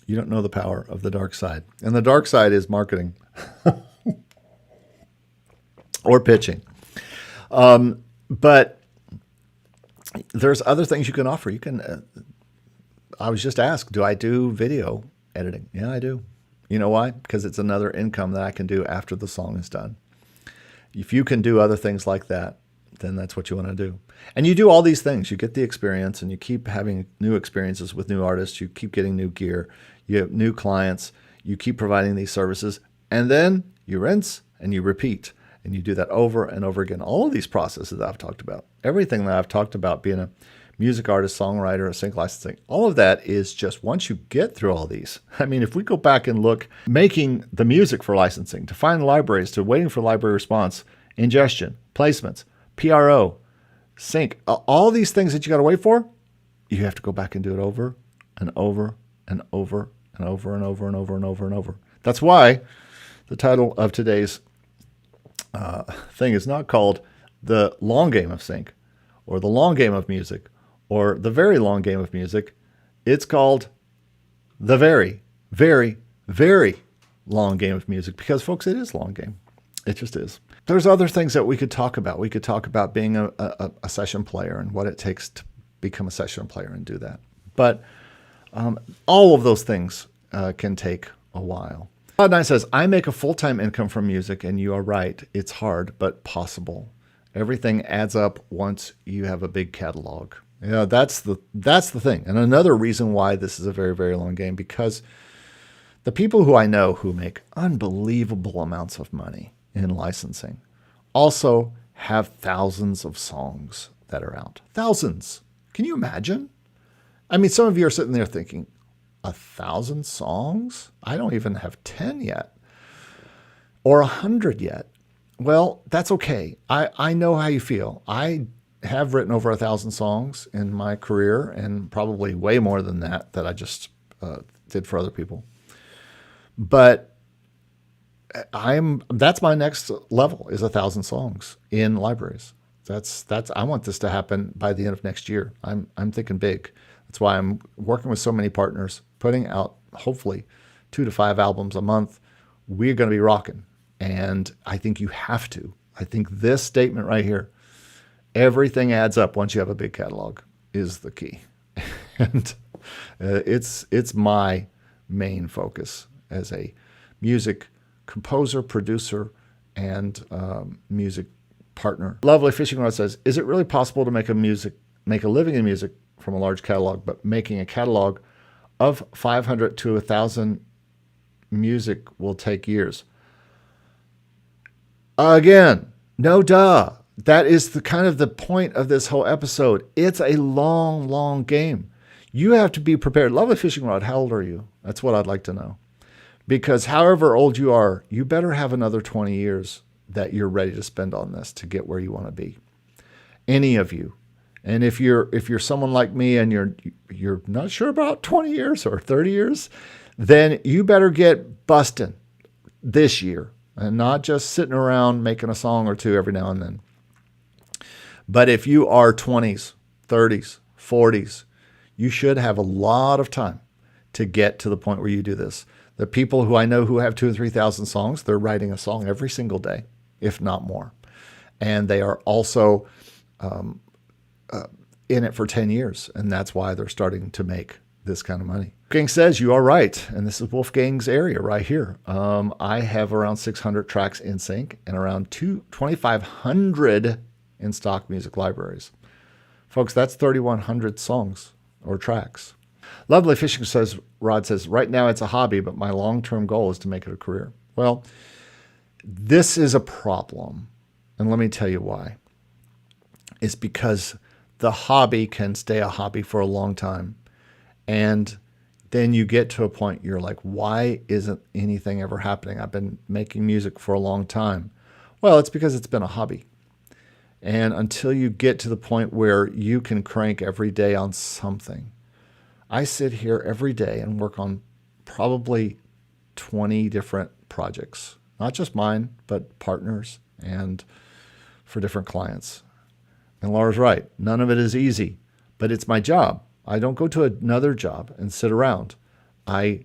you don't know the power of the dark side. And the dark side is marketing or pitching. But there's other things you can offer. You can. I was just asked, do I do video editing? Yeah, I do. You know why? Because it's another income that I can do after the song is done. If you can do other things like that, then that's what you want to do. And you do all these things. You get the experience, and you keep having new experiences with new artists. You keep getting new gear. You have new clients. You keep providing these services. And then you rinse and you repeat. And you do that over and over again. All of these processes that I've talked about, everything that I've talked about being a music artist, songwriter, a sync licensing, all of that is just once you get through all these. I mean, if we go back and look, making the music for licensing, to find libraries, to waiting for library response, ingestion, placements, PRO, sync, all these things that you got to wait for, you have to go back and do it over and over and over and over and over and over and over and over. That's why the title of today's thing is not called The Long Game of Sync or The Long Game of Music or The Very Long Game of Music. It's called The Very, Very, Very Long Game of Music because, folks, it is a long game. It just is. There's other things that we could talk about. We could talk about being a session player and what it takes to become a session player and do that. But all of those things can take a while. Cloud9 says, I make a full-time income from music, and you are right. It's hard, but possible. Everything adds up once you have a big catalog. That's the thing. And another reason why this is a very, very long game, because The people who I know who make unbelievable amounts of money in licensing also have thousands of songs that are out. Thousands. Can you imagine? I mean, some of you are sitting there thinking, 1,000 songs? I don't even have 10 yet, or 100 yet. Well, that's okay. I know how you feel. I have written over 1,000 songs in my career, and probably way more than that I just did for other people. But that's my next level, is 1,000 songs in libraries. I want this to happen by the end of next year. I'm thinking big. That's why I'm working with so many partners, putting out hopefully 2 to 5 albums a month. We're going to be rocking. And I think you have to. I think this statement right here, everything adds up once you have a big catalog, is the key. And it's my main focus as a music composer, producer, and music partner. Lovely Fishing Rod says, is it really possible to make a living in music from a large catalog, but making a catalog of 500 to 1,000 music will take years? Again, no duh. That is the kind of the point of this whole episode. It's a long, long game. You have to be prepared. Lovely Fishing Rod, how old are you? That's what I'd like to know. Because however old you are, you better have another 20 years that you're ready to spend on this to get where you want to be. Any of you. And if you're someone like me and you're not sure about 20 years or 30 years, then you better get busting this year and not just sitting around making a song or two every now and then. But if you are 20s, 30s, 40s, you should have a lot of time to get to the point where you do this. The people who I know who have 2,000 or 3,000 songs, they're writing a song every single day, if not more. And they are also in it for 10 years. And that's why they're starting to make this kind of money. Wolfgang says, you are right. And this is Wolfgang's area right here. I have around 600 tracks in sync and around 2,500 in stock music libraries. Folks, that's 3,100 songs or tracks. Lovely Fishing says, Rod says, right now it's a hobby, but my long-term goal is to make it a career. Well, this is a problem. And let me tell you why. It's because the hobby can stay a hobby for a long time. And then you get to a point you're like, why isn't anything ever happening? I've been making music for a long time. Well, it's because it's been a hobby. And until you get to the point where you can crank every day on something, I sit here every day and work on probably 20 different projects, not just mine, but partners and for different clients. And Laura's right. None of it is easy, but it's my job. I don't go to another job and sit around. I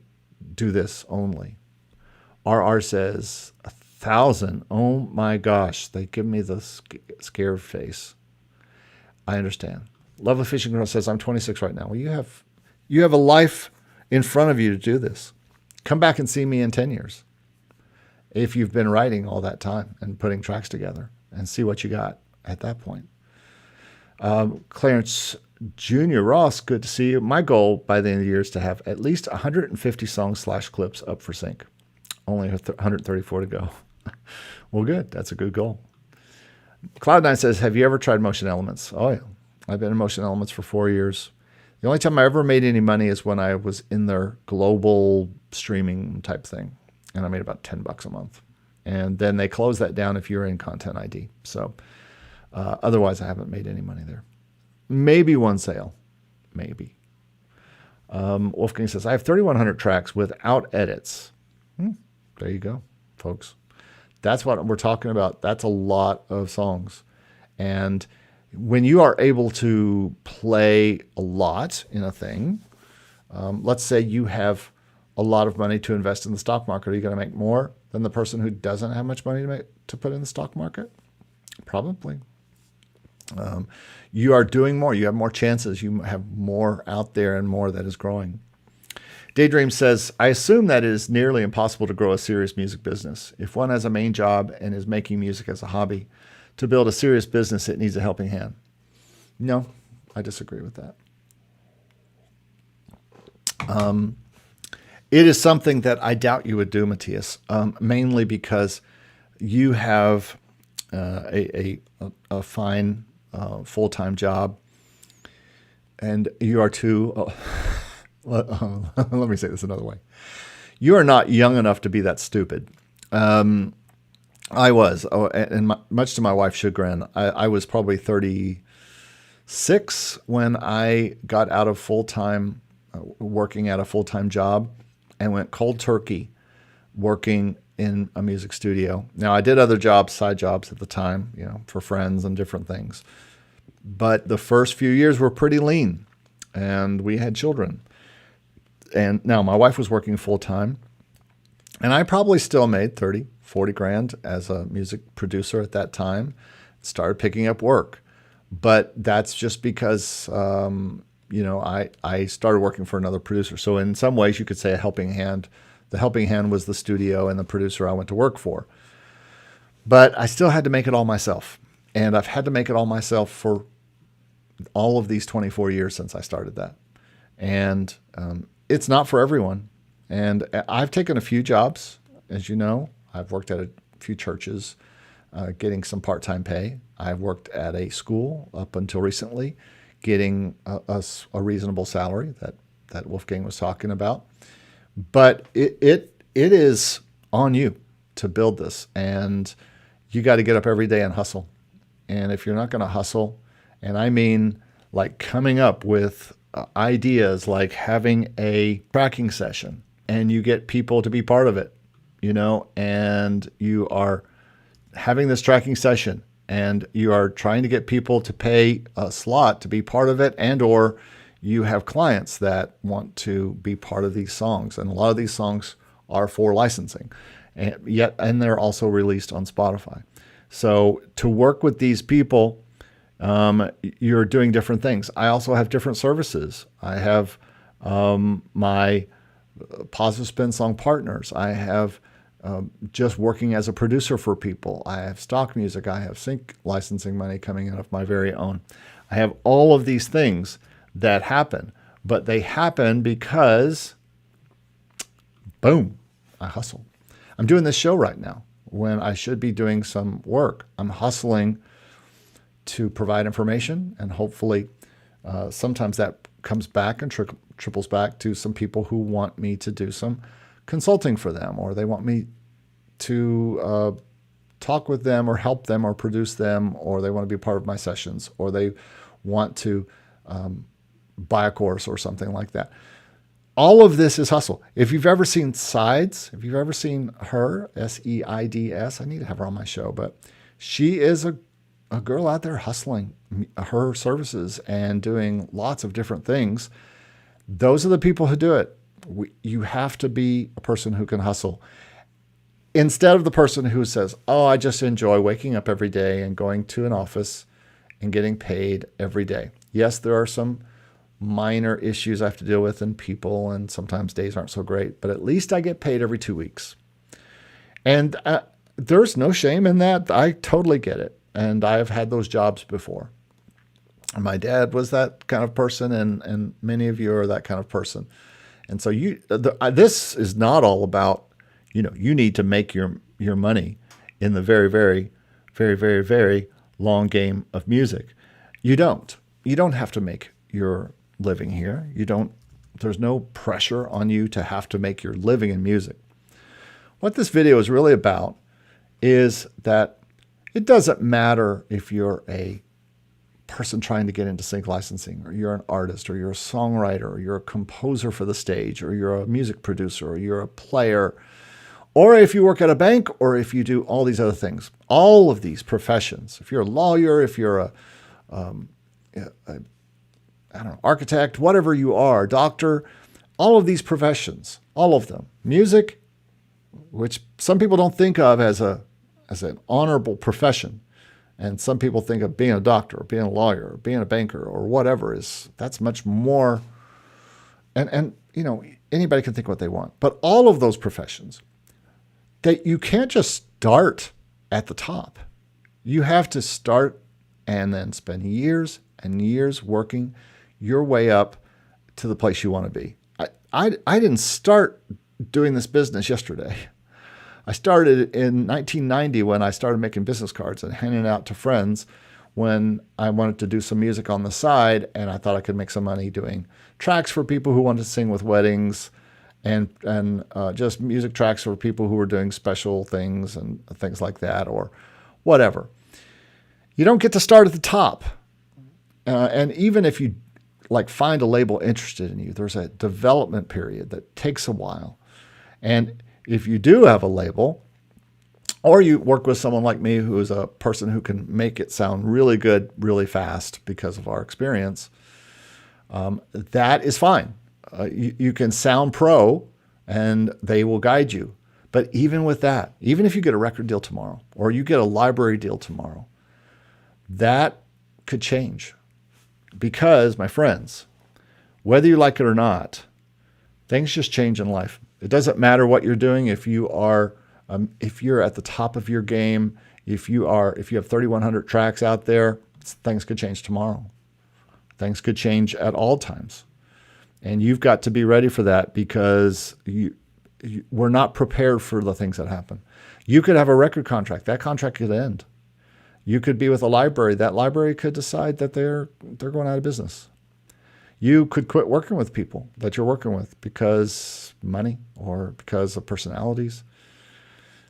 do this only. RR says 1,000. Oh my gosh. They give me the scared face. I understand. Lovely Fishing Girl says, I'm 26 right now. Well, you have a life in front of you to do this. Come back and see me in 10 years. If you've been writing all that time and putting tracks together, and see what you got at that point. Clarence Jr. Ross, good to see you. My goal by the end of the year is to have at least 150 songs / clips up for sync. Only 134 to go. Well, good. That's a good goal. Cloud9 says, have you ever tried Motion Elements? Oh, yeah. I've been in Motion Elements for 4 years. The only time I ever made any money is when I was in their global streaming type thing. And I made about $10 a month. And then they close that down if you're in Content ID. So otherwise, I haven't made any money there. Maybe one sale. Maybe. Wolfgang says, I have 3,100 tracks without edits. There you go, folks. That's what we're talking about. That's a lot of songs. And when you are able to play a lot in a thing, let's say you have a lot of money to invest in the stock market. Are you going to make more than the person who doesn't have much money to put in the stock market? Probably. You are doing more. You have more chances. You have more out there and more that is growing. Daydream says, I assume that it is nearly impossible to grow a serious music business. If one has a main job and is making music as a hobby, to build a serious business, it needs a helping hand. No, I disagree with that. It is something that I doubt you would do, Matthias, mainly because you have a fine full-time job, and you are too. Let me say this another way. You are not young enough to be that stupid. I was, and much to my wife's chagrin, I was probably 36 when I got out of full-time, working at a full-time job, and went cold turkey working in a music studio. Now, I did other jobs, side jobs at the time, for friends and different things. But the first few years were pretty lean, and we had children. And now my wife was working full-time, and I probably still made 30, 40 grand as a music producer at that time. Started picking up work. But that's just because, I started working for another producer. So in some ways you could say a helping hand. The helping hand was the studio and the producer I went to work for. But I still had to make it all myself. And I've had to make it all myself for all of these 24 years since I started that. And it's not for everyone. And I've taken a few jobs, as you know. I've worked at a few churches, getting some part-time pay. I've worked at a school up until recently, getting a reasonable salary that Wolfgang was talking about. But it is on you to build this, and you got to get up every day and hustle. And if you're not going to hustle, and I mean like coming up with ideas like having a tracking session, and you get people to be part of it, and you are having this tracking session, and you are trying to get people to pay a slot to be part of it, and or you have clients that want to be part of these songs. And a lot of these songs are for licensing, and they're also released on Spotify. So to work with these people, you're doing different things. I also have different services. I have my positive spin song partners. I have just working as a producer for people. I have stock music. I have sync licensing money coming out of my very own. I have all of these things that happen, but they happen because, boom, I hustle. I'm doing this show right now when I should be doing some work. I'm hustling to provide information, and hopefully sometimes that comes back and triples back to some people who want me to do some consulting for them, or they want me to talk with them or help them or produce them, or they want to be part of my sessions, or they want to buy a course or something like that. All of this is hustle. If you've ever seen Sides, if you've ever seen her, Seids, I need to have her on my show, but she is a girl out there hustling her services and doing lots of different things. Those are the people who do it. You have to be a person who can hustle, instead of the person who says, oh, I just enjoy waking up every day and going to an office and getting paid every day. Yes, there are some minor issues I have to deal with in people, and sometimes days aren't so great, but at least I get paid every 2 weeks. And there's no shame in that. I totally get it. And I've had those jobs before. My dad was that kind of person, and many of you are that kind of person. And so this is not all about, you need to make your money in the very, very, very, very, very long game of music. You don't have to make your living here. There's no pressure on you to have to make your living in music. What this video is really about is that it doesn't matter if you're a person trying to get into sync licensing, or you're an artist, or you're a songwriter, or you're a composer for the stage, or you're a music producer, or you're a player, or if you work at a bank, or if you do all these other things. All of these professions, if you're a lawyer, if you're architect, whatever you are, doctor, all of these professions, all of them, music, which some people don't think of as an honorable profession. And some people think of being a doctor, or being a lawyer, or being a banker, or whatever that's much more. And anybody can think what they want. But all of those professions, that you can't just start at the top. You have to start and then spend years and years working your way up to the place you want to be. I didn't start doing this business yesterday. I started in 1990 when I started making business cards and handing out to friends when I wanted to do some music on the side, and I thought I could make some money doing tracks for people who wanted to sing with weddings, and just music tracks for people who were doing special things and things like that, or whatever. You don't get to start at the top. And even if you find a label interested in you, there's a development period that takes a while. And if you do have a label, or you work with someone like me who is a person who can make it sound really good really fast because of our experience, that is fine. You can sound pro and they will guide you. But even with that, even if you get a record deal tomorrow or you get a library deal tomorrow, that could change. Because, my friends, whether you like it or not, things just change in life. It doesn't matter what you're doing. If you're at the top of your game, if you have 3,100 tracks out there, things could change tomorrow. Things could change at all times. And you've got to be ready for that, because we're not prepared for the things that happen. You could have a record contract. That contract could end. You could be with a library. That library could decide that they're going out of business. You could quit working with people that you're working with because money or because of personalities.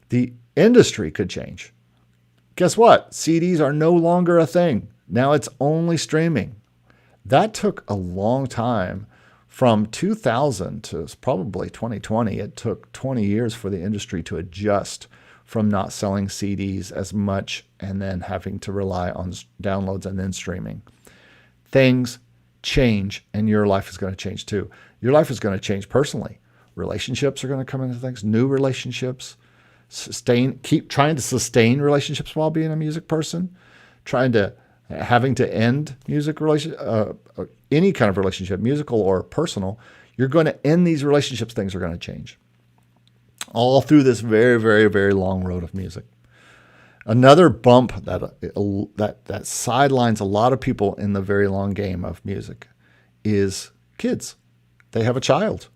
The industry could change. Guess what? CDs are no longer a thing. Now it's only streaming. That took a long time. From 2000 to probably 2020, it took 20 years for the industry to adjust from not selling CDs as much and then having to rely on downloads and then streaming. Things change, and your life is going to change too. Your life is going to change personally. Relationships are going to come into things, new relationships. Keep trying to sustain relationships while being a music person, having to end any kind of relationship, musical or personal. You're going to end these relationships. Things are going to change. All through this very, very, very long road of music. Another bump that sidelines a lot of people in the very long game of music is kids. They have a child,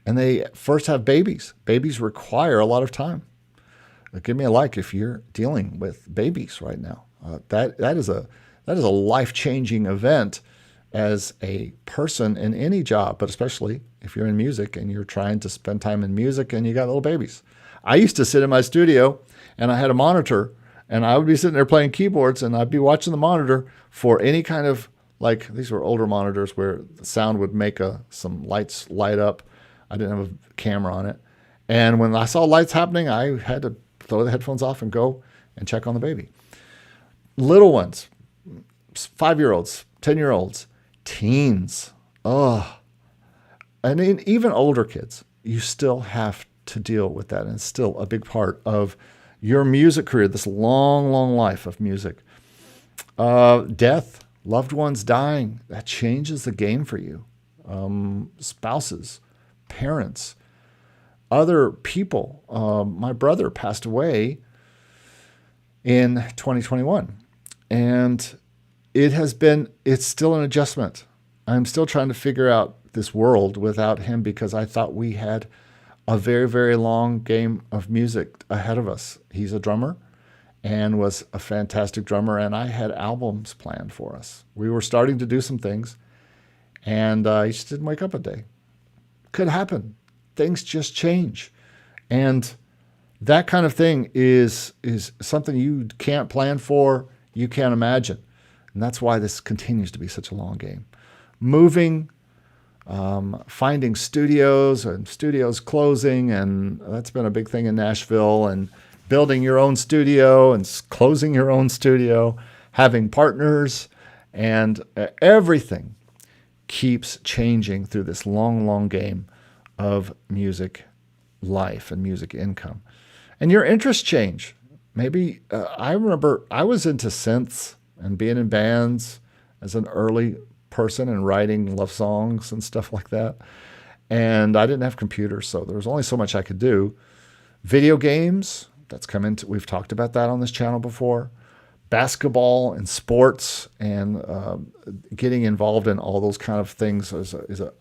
and they first have babies. Babies require a lot of time. Give me a like if you're dealing with babies right now. That is a life-changing event as a person in any job, but especially if you're in music and you're trying to spend time in music and you got little babies. I used to sit in my studio and I had a monitor, and I would be sitting there playing keyboards, and I'd be watching the monitor for any kind of, these were older monitors where the sound would make some lights light up. I didn't have a camera on it. And when I saw lights happening, I had to throw the headphones off and go and check on the baby. Little ones, 5-year-olds, 10-year-olds, teens, and even older kids, you still have to deal with that. And it's still a big part of your music career, this long, long life of music. Death, loved ones dying, that changes the game for you. Spouses, parents, other people. My brother passed away in 2021, and it's still an adjustment. I'm still trying to figure out this world without him, because I thought we had a very, very long game of music ahead of us. He's a drummer and was a fantastic drummer, and I had albums planned for us. We were starting to do some things, and he just didn't wake up a day. Could happen. Things just change. And that kind of thing is something you can't plan for, you can't imagine. And that's why this continues to be such a long game. Moving, finding studios and studios closing, and that's been a big thing in Nashville, and building your own studio and closing your own studio, having partners, and everything keeps changing through this long, long game of music life and music income. And your interests change. Maybe I remember I was into synths and being in bands as an early person and writing love songs and stuff like that. And I didn't have computers, so there was only so much I could do. Video games, that's come into, we've talked about that on this channel before. basketball and sports and getting involved in all those kind of things.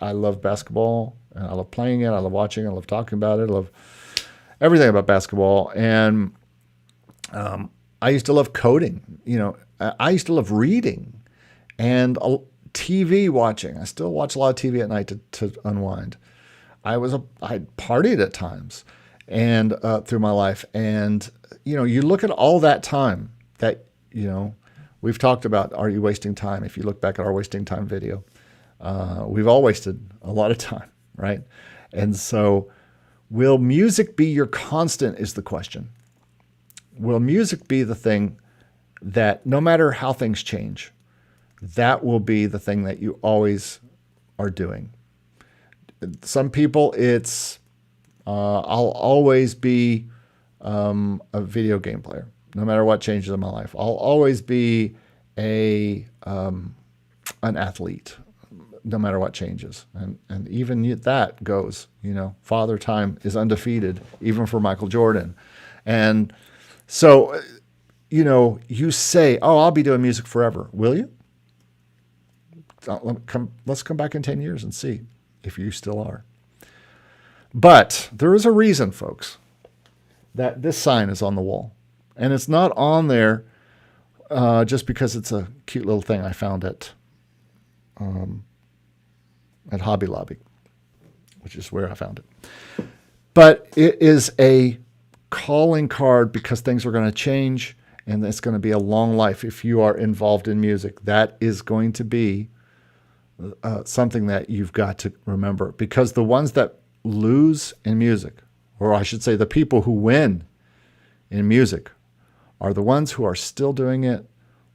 I love basketball, and I love playing it. I love watching it. I love talking about it. I love everything about basketball. And I used to love coding. I used to love reading and TV watching. I still watch a lot of TV at night to unwind. I partied at times and through my life. And, you look at all that time that, we've talked about, are you wasting time? If you look back at our wasting time video, we've all wasted a lot of time, right? And so will music be your constant is the question. Will music be the thing that no matter how things change, that will be the thing that you always are doing? Some people, it's, I'll always be a video game player, no matter what changes in my life. I'll always be an athlete, no matter what changes. And even that goes, Father Time is undefeated, even for Michael Jordan. And so, you say, oh, I'll be doing music forever. Will you? Let's come back in 10 years and see if you still are. But there is a reason, folks, that this sign is on the wall. And it's not on there just because it's a cute little thing I found at Hobby Lobby, which is where I found it. But it is a calling card because things are going to change, and it's going to be a long life. If you are involved in music, that is going to be something that you've got to remember, because the ones that lose in music, or I should say the people who win in music, are the ones who are still doing it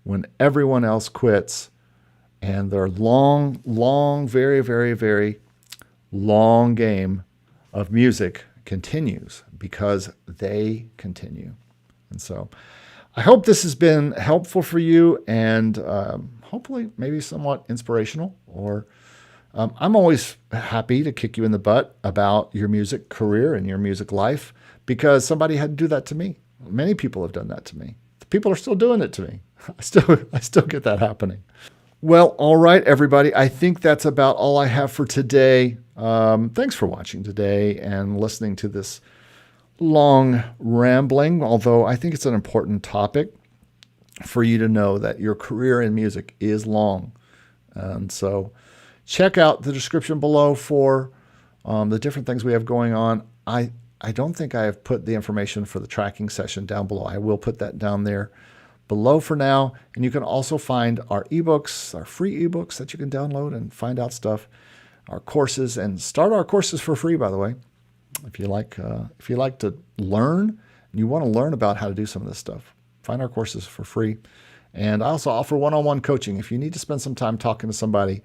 when everyone else quits, and their long, very, very, very long game of music continues because they continue. And so I hope this has been helpful for you, and hopefully maybe somewhat inspirational. Or I'm always happy to kick you in the butt about your music career and your music life, because somebody had to do that to me. Many people have done that to me. People are still doing it to me. I still get that happening. Well, all right, everybody. I think that's about all I have for today. Thanks for watching today and listening to this long rambling, although I think it's an important topic for you to know that your career in music is long. And so check out the description below for the different things we have going on. I don't think I have put the information for the tracking session down below. I will put that down there below for now. And you can also find our ebooks, our free ebooks that you can download and find out stuff, our courses, and start our courses for free, by the way. If you like to learn and you want to learn about how to do some of this stuff, find our courses for free. And I also offer one-on-one coaching. If you need to spend some time talking to somebody,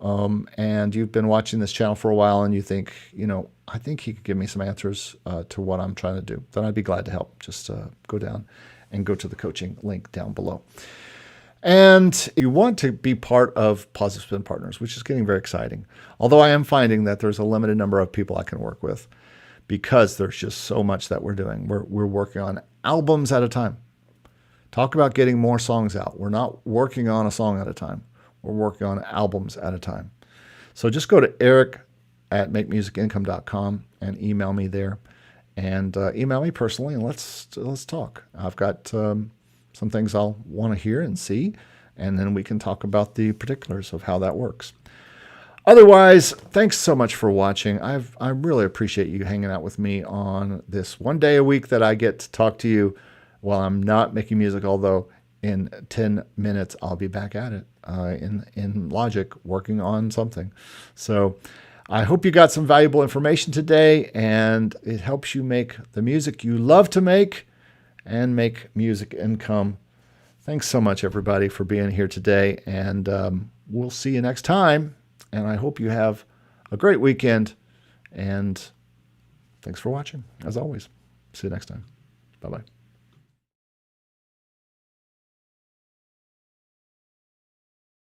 and you've been watching this channel for a while and you think, I think he could give me some answers to what I'm trying to do, then I'd be glad to help. Just go down and go to the coaching link down below. And if you want to be part of Positive Spin Partners, which is getting very exciting, although I am finding that there's a limited number of people I can work with because there's just so much that we're doing. We're working on albums at a time. Talk about getting more songs out. We're not working on a song at a time. We're working on albums at a time. So just go to eric@makemusicincome.com and email me there, and email me personally, and let's talk. I've got some things I'll want to hear and see, and then we can talk about the particulars of how that works. Otherwise, thanks so much for watching. I really appreciate you hanging out with me on this one day a week that I get to talk to you while I'm not making music, although in 10 minutes I'll be back at it in Logic working on something. So I hope you got some valuable information today, and it helps you make the music you love to make and make music income. Thanks so much, everybody, for being here today, and we'll see you next time. And I hope you have a great weekend, and thanks for watching, as always. See you next time. Bye-bye.